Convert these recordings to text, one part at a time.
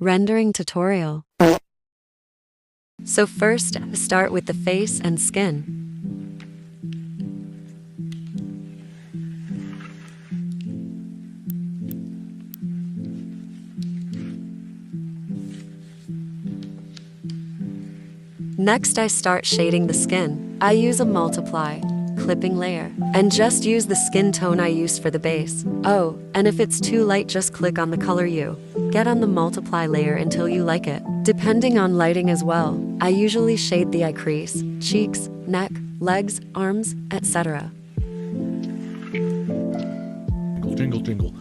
Rendering tutorial. So first, start with the face and skin. Next, I start shading the skin. I use a multiply, clipping layer, and just use the skin tone I used for the base. Oh, and if it's too light, just click on the color you get on the multiply layer until you like it. Depending on lighting as well, I usually shade the eye crease, cheeks, neck, legs, arms, etc. Jingle, jingle.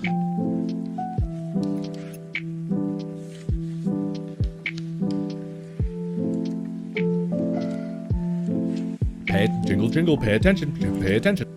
Jingle, jingle, pay attention, pay attention.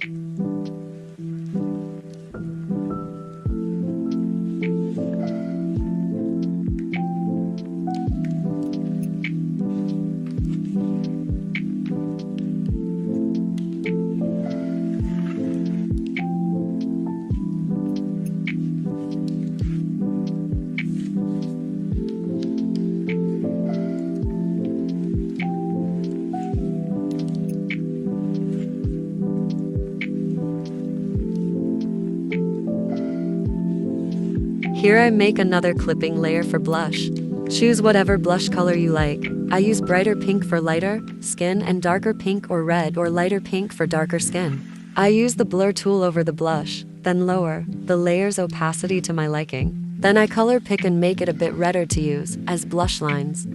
Here I make another clipping layer for blush. Choose whatever blush color you like. I use brighter pink for lighter skin and darker pink or red or lighter pink for darker skin. I use the blur tool over the blush, then lower the layer's opacity to my liking. Then I color pick and make it a bit redder to use as blush lines.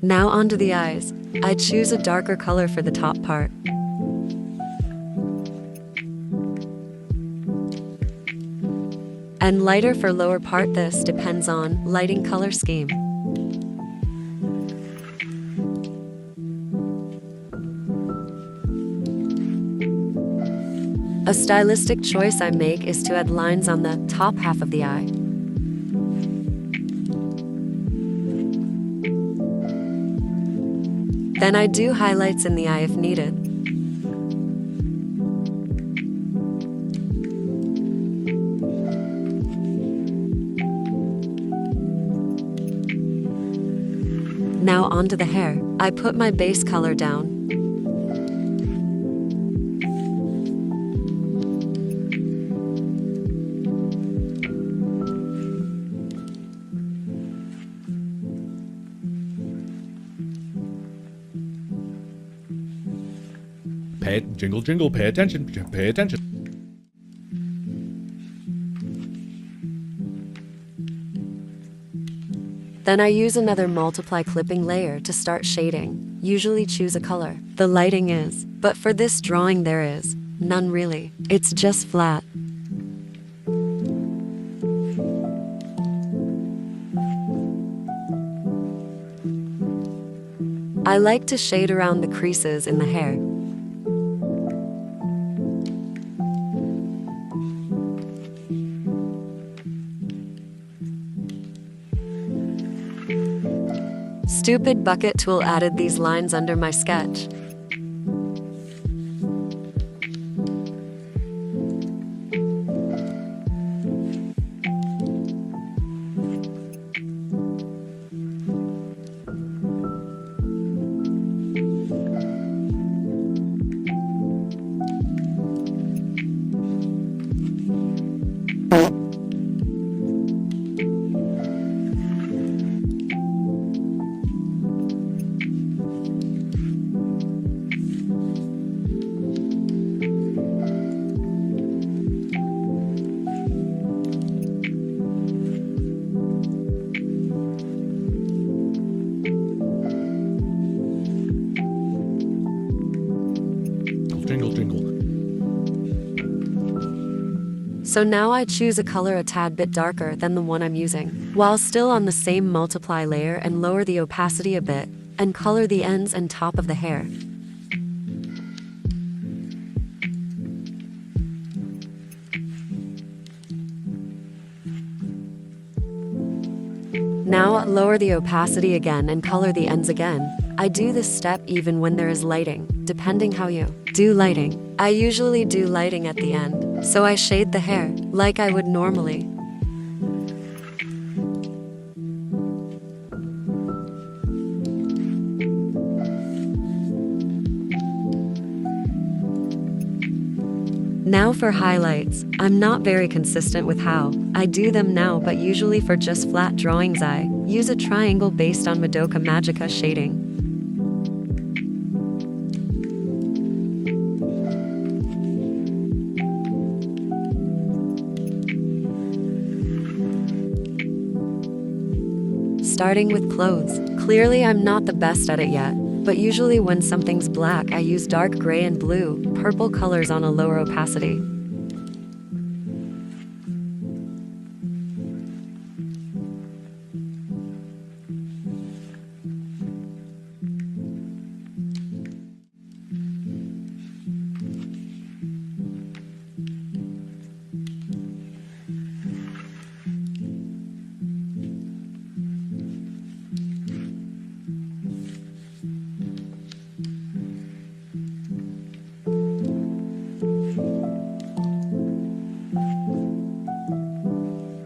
Now onto the eyes. I choose a darker color for the top part. And lighter for lower part. This depends on lighting color scheme. A stylistic choice I make is to add lines on the top half of the eye. Then I do highlights in the eye if needed. Now onto the hair. I put my base color down. Jingle, jingle, pay attention, pay attention. Then I use another multiply clipping layer to start shading. Usually choose a color the lighting is, but for this drawing there is none really. It's just flat. I like to shade around the creases in the hair. Stupid bucket tool added these lines under my sketch. Jingle, jingle. So now I choose a color a tad bit darker than the one I'm using, while still on the same multiply layer, and lower the opacity a bit, and color the ends and top of the hair. Now lower the opacity again and color the ends again. I do this step even when there is lighting, depending how you do lighting. I usually do lighting at the end, So I shade the hair, like I would normally. Now for highlights. I'm not very consistent with how I do them now, but usually for just flat drawings I use a triangle based on Madoka Magica shading. Starting with clothes. Clearly I'm not the best at it yet, but usually when something's black I use dark gray and blue, purple colors on a lower opacity.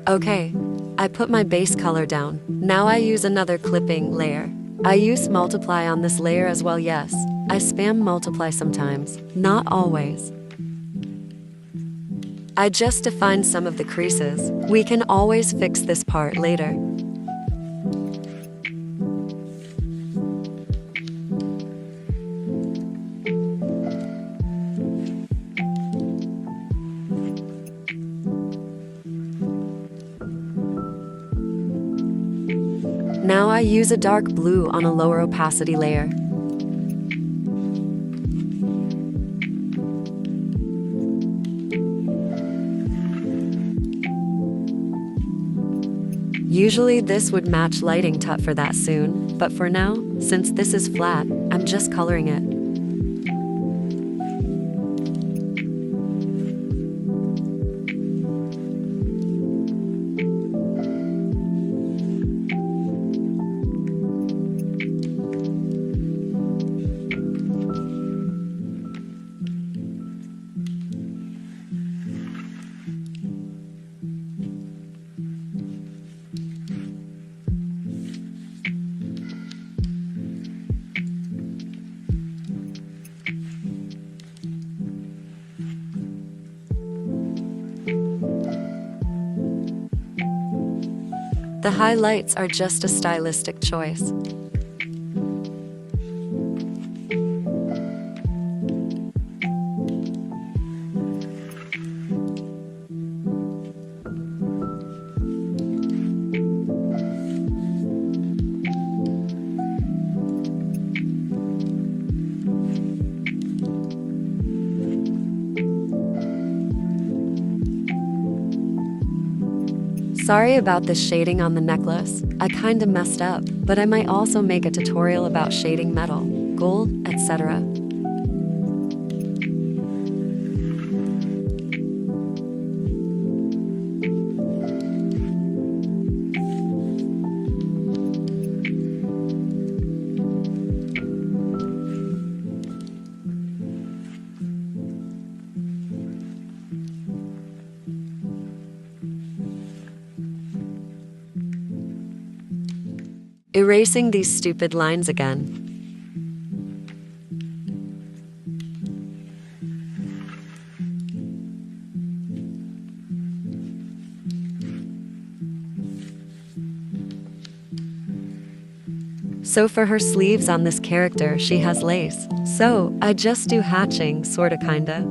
Okay, I put my base color down. Now I use another clipping layer. I use multiply on this layer as well. Yes, I spam multiply sometimes, not always. I just defined some of the creases. We can always fix this part later. Now I use a dark blue on a lower opacity layer. Usually this would match lighting tut for that soon, but for now, since this is flat, I'm just coloring it. The highlights are just a stylistic choice. Sorry about the shading on the necklace. I kinda messed up, but I might also make a tutorial about shading metal, gold, etc. Erasing these stupid lines again. So for her sleeves on this character, she has lace. So I just do hatching, sorta kinda.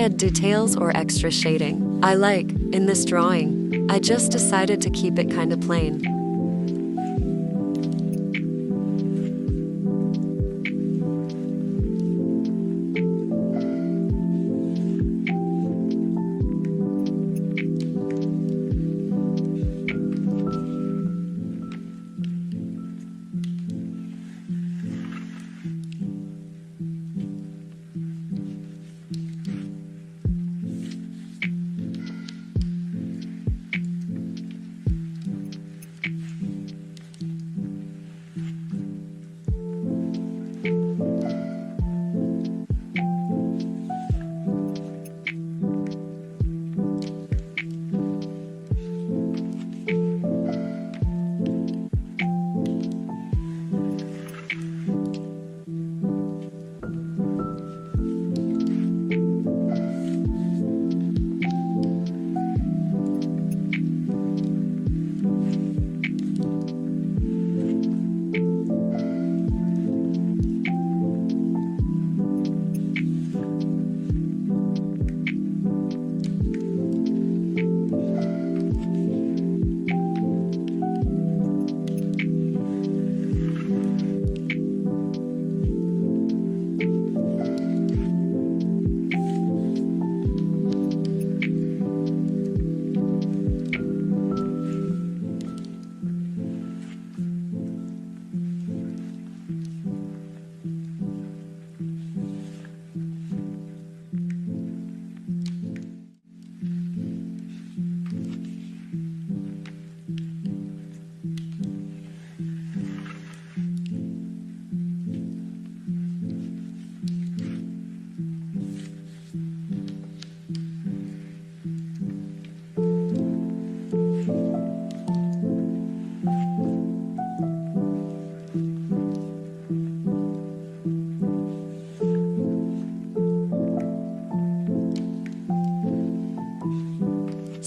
add details or extra shading I like. In this drawing, I just decided to keep it kinda plain.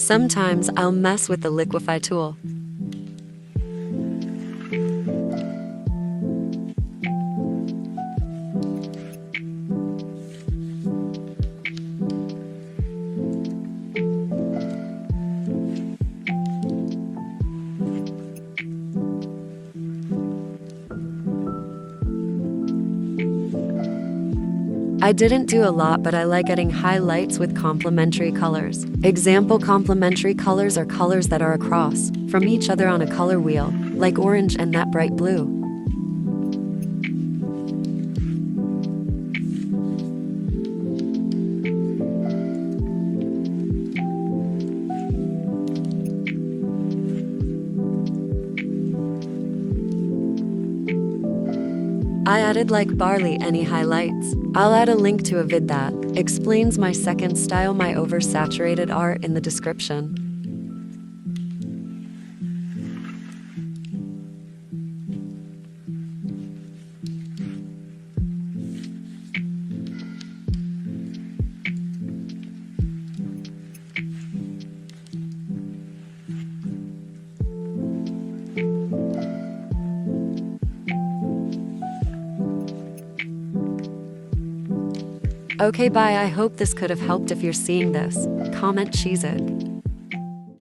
Sometimes I'll mess with the liquify tool. I didn't do a lot, but I like adding highlights with complementary colors. Example complementary colors are colors that are across from each other on a color wheel, like orange and that bright blue. I added like barley any highlights. I'll add a link to a vid that explains my second style, my oversaturated art, in the description. Okay, bye. I hope this could have helped. If you're seeing this, comment cheese it.